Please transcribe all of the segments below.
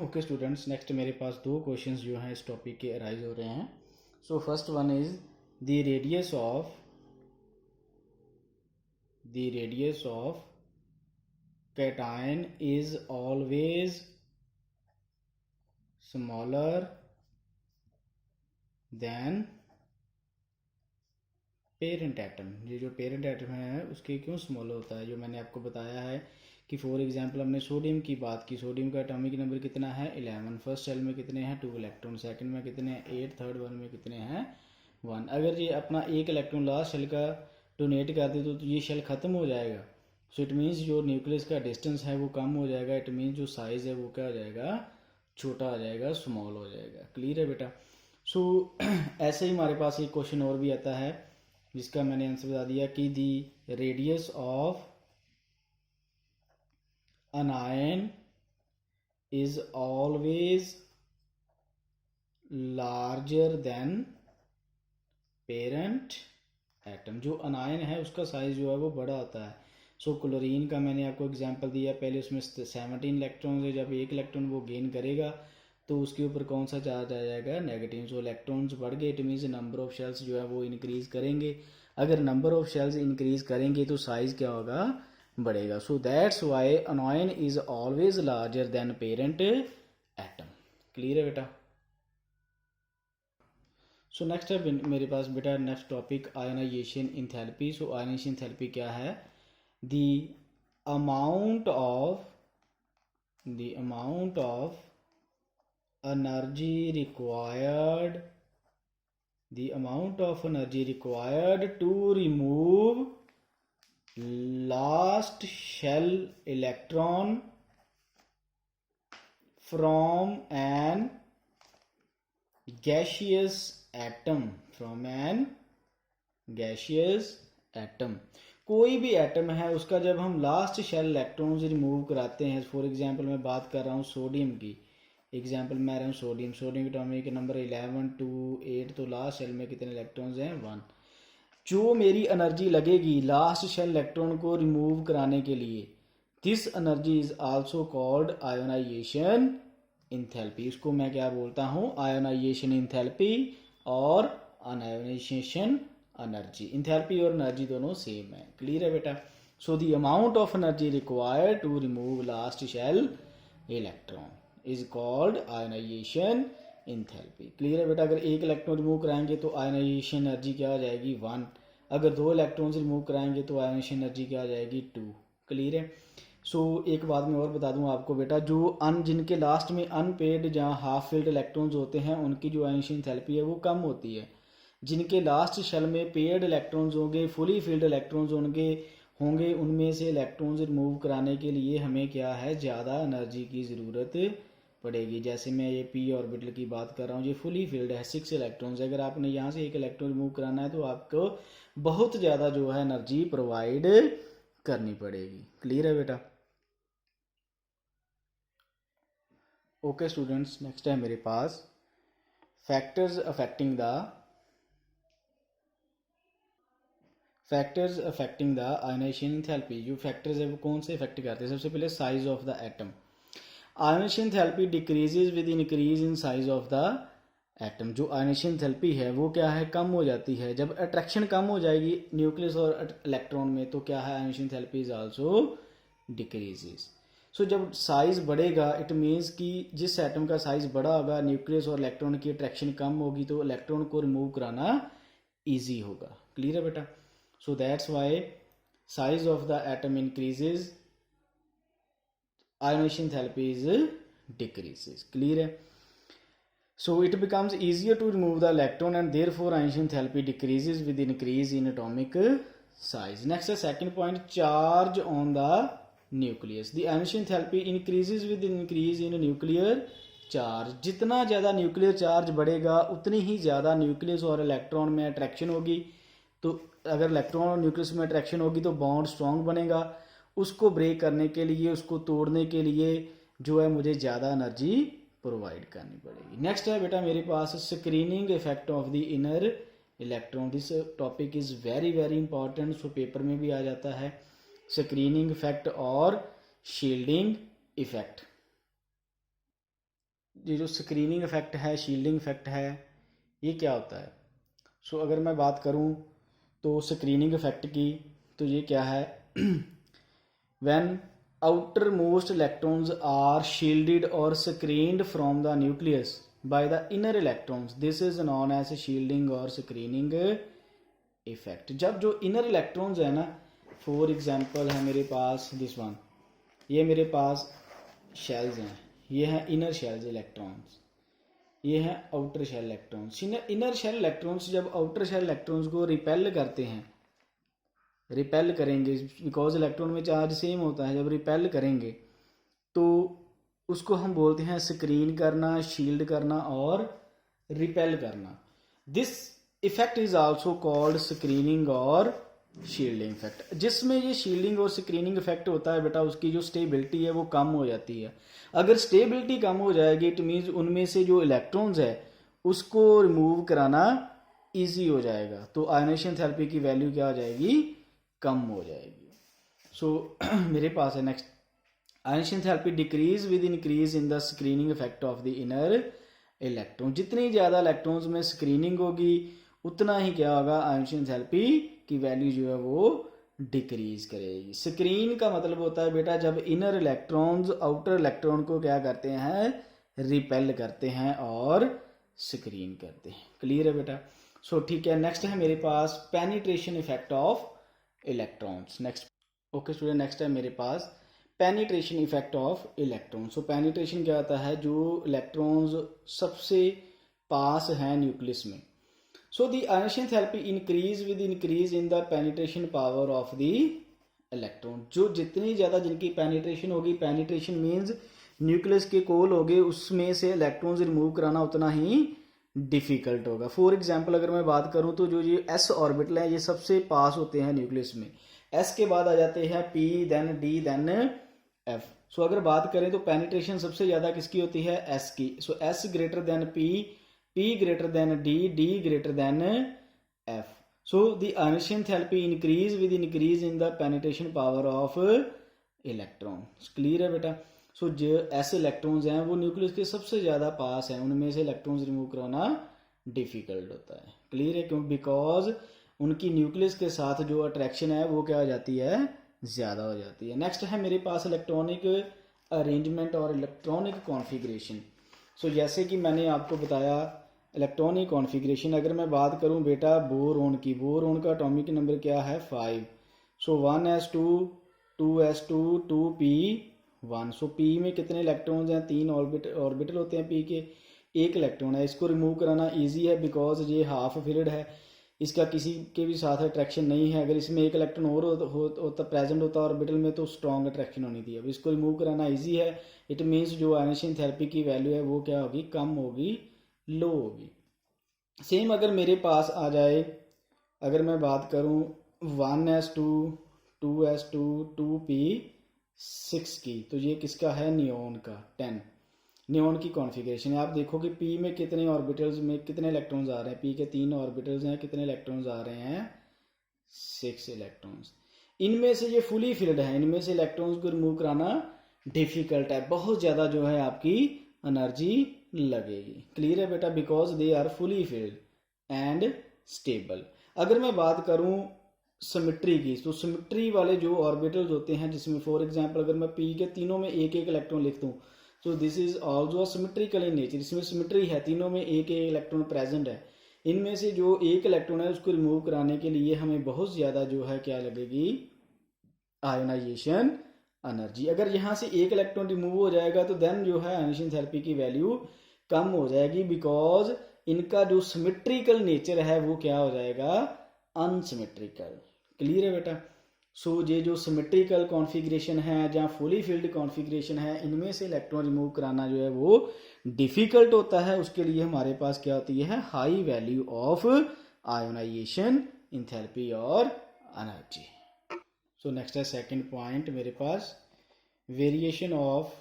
Okay students, next मेरे पास दो questions जो हैं इस टॉपिक के अराइज हो रहे हैं. So first one is the radius of cation is always smaller than parent atom. ये जो पेरेंट एटम है उसके क्यों स्मॉलर होता है, जो मैंने आपको बताया है कि फॉर एग्जांपल हमने सोडियम की बात की. सोडियम का एटॉमिक नंबर कितना है 11. फर्स्ट शेल में कितने हैं 2 इलेक्ट्रॉन, सेकंड में कितने हैं 8, थर्ड वन में कितने हैं 1. अगर ये अपना एक इलेक्ट्रॉन लास्ट शेल का डोनेट कर दे तो ये शेल ख़त्म हो जाएगा. सो इट मीन्स जो न्यूक्लियस का डिस्टेंस है वो कम हो जाएगा. इट मीन्स जो साइज़ है वो क्या हो जाएगा, छोटा आ जाएगा, स्मॉल हो जाएगा. क्लियर है बेटा. सो ऐसे ही हमारे पास एक क्वेश्चन और भी आता है जिसका मैंने आंसर बता दिया कि the radius of an ion is always larger than parent atom. जो अनायन है उसका साइज जो है वो बड़ा होता है. सो क्लोरीन का मैंने आपको एग्जांपल दिया. पहले उसमें 17 इलेक्ट्रॉन है. जब एक इलेक्ट्रॉन वो गेन करेगा तो उसके ऊपर कौन सा चार्ज आ जाएगा, नेगेटिव. सो इलेक्ट्रॉन्स बढ़ गए, it means number of shells जो है वो इंक्रीज करेंगे. अगर नंबर ऑफ शेल्स इंक्रीज करेंगे तो साइज क्या होगा, बढ़ेगा. So that's why anion is always larger than parent atom. Clear है बेटा. सो नेक्स्ट है मेरे पास बेटा next topic ionisation enthalpy. So ionisation enthalpy क्या है, the amount of energy required to remove last shell electron from an gaseous atom. कोई भी एटम है उसका जब हम लास्ट शेल इलेक्ट्रॉन्स रिमूव कराते हैं, फॉर एग्जांपल मैं बात कर रहा हूँ सोडियम की. एग्जाम्पल मैं रहा हूँ सोडियम की एटॉमिक नंबर 11, 2, 8. तो लास्ट शेल में कितने इलेक्ट्रॉन्स हैं 1. जो मेरी एनर्जी लगेगी लास्ट शेल इलेक्ट्रॉन को रिमूव कराने के लिए, this energy is also called ionization enthalpy. उसको मैं क्या बोलता हूँ, आयोनाइजेशन इंथैल्पी और अनायोनाइजेशन एनर्जी. इंथैल्पी और एनर्जी दोनों सेम है. क्लियर है बेटा. So the amount of energy required to remove last shell electron is called ionization enthalpy. Clear है बेटा. अगर एक इलेक्ट्रॉन रिमूव कराएंगे तो आयनाइजेशन एनर्जी क्या आ जाएगी 1. अगर 2 इलेक्ट्रॉन रिमूव कराएंगे तो आयनाइजेशन एनर्जी क्या आ जाएगी 2. क्लियर है. सो एक बात मैं और बता दूं आपको बेटा, जो जिनके लास्ट में अनपेड जहाँ हाफ फील्ड इलेक्ट्रॉन्स होते हैं उनकी जो आयनाइजेशन इंथैल्पी है वो कम होती है. जिनके लास्ट शेल में पेड इलेक्ट्रॉन्स होंगे, फुली फील्ड इलेक्ट्रॉन्स होंगे उनमें से इलेक्ट्रॉन्स रिमूव कराने के लिए हमें क्या है, ज़्यादा एनर्जी की ज़रूरत पड़ेगी. जैसे मैं ये पी ऑर्बिटल की बात कर रहा हूँ, ये फुली फील्ड है, 6 इलेक्ट्रॉन्स. अगर आपने यहाँ से एक इलेक्ट्रॉन रिमूव कराना है तो आपको बहुत ज़्यादा जो है एनर्जी प्रोवाइड करनी पड़ेगी. क्लियर है बेटा. ओके स्टूडेंट्स, नेक्स्ट है मेरे पास factors affecting the ionisation enthalpy. जो फैक्टर्स है वो कौन से इफेक्ट करते हैं. सबसे पहले size of the atom. Ionisation enthalpy decreases with increase in size of the atom. जो आयनाइजेशन इंथैल्पी है वो क्या है, कम हो जाती है. जब अट्रैक्शन कम हो जाएगी न्यूक्लियस और इलेक्ट्रॉन में तो क्या है, ionisation enthalpy is also decreases. So जब साइज बढ़ेगा इट मीन्स कि जिस एटम का साइज बड़ा होगा, न्यूक्लियस और इलेक्ट्रॉन की अट्रैक्शन कम होगी तो इलेक्ट्रॉन को रिमूव कराना ईजी होगा. क्लियर है बेटा. सो that's Y size of the atom increases, ionization enthalpy is decreases. Clear है. So it becomes easier to remove the electron and therefore ionization enthalpy decreases with increase in atomic size. Next is second point, charge on the nucleus. The ionization enthalpy increases with increase in nuclear charge. जितना ज़्यादा nuclear charge बढ़ेगा उतनी ही ज़्यादा nucleus और electron में attraction होगी. तो अगर इलेक्ट्रॉन और न्यूक्लियस में अट्रैक्शन होगी तो बॉन्ड स्ट्रॉन्ग बनेगा. उसको ब्रेक करने के लिए, उसको तोड़ने के लिए जो है मुझे ज़्यादा एनर्जी प्रोवाइड करनी पड़ेगी. नेक्स्ट है बेटा मेरे पास screening effect of the inner electron. This topic is very very important. So paper में भी आ जाता है. स्क्रीनिंग इफेक्ट और शील्डिंग इफेक्ट. ये जो स्क्रीनिंग इफेक्ट है, शील्डिंग इफेक्ट है, ये क्या होता है? सो अगर मैं बात करूं तो स्क्रीनिंग इफेक्ट की, तो ये क्या है? When outermost electrons are shielded और screened from the nucleus by the inner electrons, this is known as shielding और स्क्रीनिंग इफेक्ट। जब जो इनर इलेक्ट्रॉन्स है ना, फॉर एग्जांपल है मेरे पास दिस वन, ये मेरे पास शेल्स हैं, ये हैं इनर शेल्स इलेक्ट्रॉन्स, ये हैं outer shell electrons. Inner shell electrons जब आउटर शेल इलेक्ट्रॉन्स को रिपेल करते हैं, रिपेल करेंगे बिकॉज इलेक्ट्रॉन में चार्ज सेम होता है, जब रिपेल करेंगे तो उसको हम बोलते हैं स्क्रीन करना, शील्ड करना और रिपेल करना। This effect is also called screening और शील्डिंग इफेक्ट। जिसमें ये शील्डिंग और स्क्रीनिंग इफेक्ट होता है बेटा, उसकी जो स्टेबिलिटी है वो कम हो जाती है। अगर स्टेबिलिटी कम हो जाएगी इट मीन्स उनमें से जो इलेक्ट्रॉन्स है उसको रिमूव कराना इजी हो जाएगा, तो आयनाइजेशन थेरेपी की वैल्यू क्या हो जाएगी? कम हो जाएगी। सो मेरे पास है next, ionization therapy decrease with increase in the screening effect of the inner electron. जितनी ज़्यादा इलेक्ट्रॉन्स में स्क्रीनिंग होगी उतना ही क्या होगा? आयनाइजेशन थेरेपी की वैल्यू जो है वो डिक्रीज करेगी। स्क्रीन का मतलब होता है बेटा जब इनर इलेक्ट्रॉन्स आउटर इलेक्ट्रॉन को क्या करते हैं? रिपेल करते हैं और स्क्रीन करते हैं। क्लियर है बेटा? सो ठीक है, नेक्स्ट है मेरे पास penetration effect of electrons. Next okay student, next है मेरे पास penetration effect of electron. So penetration क्या होता है? जो इलेक्ट्रॉन्स सबसे पास हैं न्यूक्लियस में। So the ionization therapy increase with increase in the penetration power of the electron. जो जितनी ज़्यादा जिनकी पेनिट्रेशन होगी, पेनिट्रेशन मीन्स न्यूक्लियस के कोल हो गए, उसमें से इलेक्ट्रॉन्स रिमूव कराना उतना ही डिफिकल्ट होगा। फॉर एग्जाम्पल अगर मैं बात करूं तो जो ये एस ऑर्बिटल है ये सबसे पास होते हैं न्यूक्लियस में। एस के बाद आ जाते हैं P, then D, then F. So अगर बात करें तो पेनिट्रेशन सबसे ज़्यादा किसकी होती है? एस की। So S greater than P, P greater than D, D greater than F. So the ionization therapy increase with increase in the penetration power of electron. Clear है बेटा? सो जो ऐसे इलेक्ट्रॉन्स हैं वो न्यूक्लियस के सबसे ज़्यादा पास हैं, उनमें से इलेक्ट्रॉन्स रिमूव कराना डिफिकल्ट होता है। क्लियर है? क्यों? बिकॉज उनकी न्यूक्लियस के साथ जो अट्रैक्शन है वो क्या हो जाती है? ज़्यादा हो जाती है। नेक्स्ट है मेरे पास इलेक्ट्रॉनिक अरेंजमेंट और इलेक्ट्रॉनिक कॉन्फ़िगरेशन। सो जैसे कि मैंने आपको बताया इलेक्ट्रॉनिक कॉन्फ़िगरेशन, अगर मैं बात करूं बेटा बोरोन की, बोरोन का एटॉमिक नंबर क्या है? 5। सो 1s2 2s2 2p1। सो p में कितने इलेक्ट्रॉन्स हैं? 3 ऑर्बिटल होते हैं p के, 1 इलेक्ट्रॉन है। इसको रिमूव कराना इजी है बिकॉज ये हाफ फिल्ड है, इसका किसी के भी साथ अट्रैक्शन नहीं है। अगर इसमें 1 इलेक्ट्रॉन और होता प्रेजेंट होता ऑर्बिटल में तो स्ट्रॉन्ग अट्रैक्शन होनी थी। अब इसको रिमूव कराना इजी है। इट मीन्स जो आयनाइजेशन थेरेपी की वैल्यू है वो क्या होगी? कम होगी, लो होगी। सेम अगर मेरे पास आ जाए, अगर मैं बात करूं 1s2 2s2 2p6 की, तो ये किसका है? नियोन का 10। नियोन की कॉन्फ़िगरेशन है। आप देखो कि p में कितने ऑर्बिटल्स में कितने इलेक्ट्रॉन्स आ रहे हैं? p के 3 ऑर्बिटल्स हैं, कितने इलेक्ट्रॉन्स आ रहे हैं? 6 इलेक्ट्रॉन्स। इनमें से ये फुली फिल्ड है, इनमें से इलेक्ट्रॉन्स को रिमूव कराना डिफिकल्ट है, बहुत ज़्यादा जो है आपकी एनर्जी लगेगी। क्लियर है बेटा? Because they are fully filled and stable. अगर मैं बात करूं सिमेट्री की, तो सिमेट्री वाले जो ऑर्बिटल्स होते हैं जिसमें फॉर एग्जांपल अगर मैं p के तीनों में एक एक इलेक्ट्रॉन लिख दूं तो this is also symmetrical in nature. इसमें सिमेट्री है, तीनों में एक एक इलेक्ट्रॉन प्रेजेंट है। इनमें से जो एक इलेक्ट्रॉन है उसको रिमूव कराने के लिए हमें बहुत ज़्यादा जो है क्या लगेगी? Ionization energy. अगर यहाँ से एक इलेक्ट्रॉन रिमूव हो जाएगा तो देन जो है आयनाइजेशन थेरेपी की वैल्यू कम हो जाएगी बिकॉज इनका जो सिमेट्रिकल नेचर है वो क्या हो जाएगा? अनसिमेट्रिकल। क्लियर है बेटा? सो ये जो सिमेट्रिकल कॉन्फ़िगरेशन है जहाँ फुली फिल्ड कॉन्फ़िगरेशन है, इनमें से इलेक्ट्रॉन रिमूव कराना जो है वो डिफिकल्ट होता है। उसके लिए हमारे पास क्या होती है? High value of ionisation enthalpy और एनर्जी। सो नेक्स्ट है सेकंड पॉइंट मेरे पास, variation of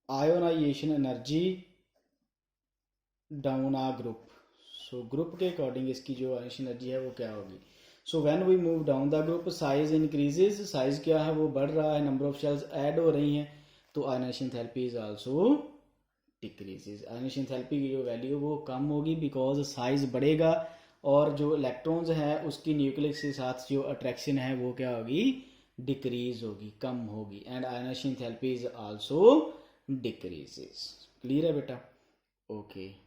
ionisation energy down a group. सो ग्रुप के अकॉर्डिंग इसकी जो आयोनाइजेशन एनर्जी है वो क्या होगी? So when we move down the group size increases, size क्या है? वो बढ़ रहा है, नंबर ऑफ शेल्स ऐड हो रही हैं, तो ionisation enthalpy is also decreases. Ionisation enthalpy की जो वैल्यू वो कम होगी बिकॉज साइज बढ़ेगा और जो इलेक्ट्रॉन्स है उसकी न्यूक्लियस के साथ जो अट्रैक्शन है वो क्या होगी, डिक्रीज होगी, कम होगी। And ionisation enthalpy is also decreases. Clear है बेटा? ओके।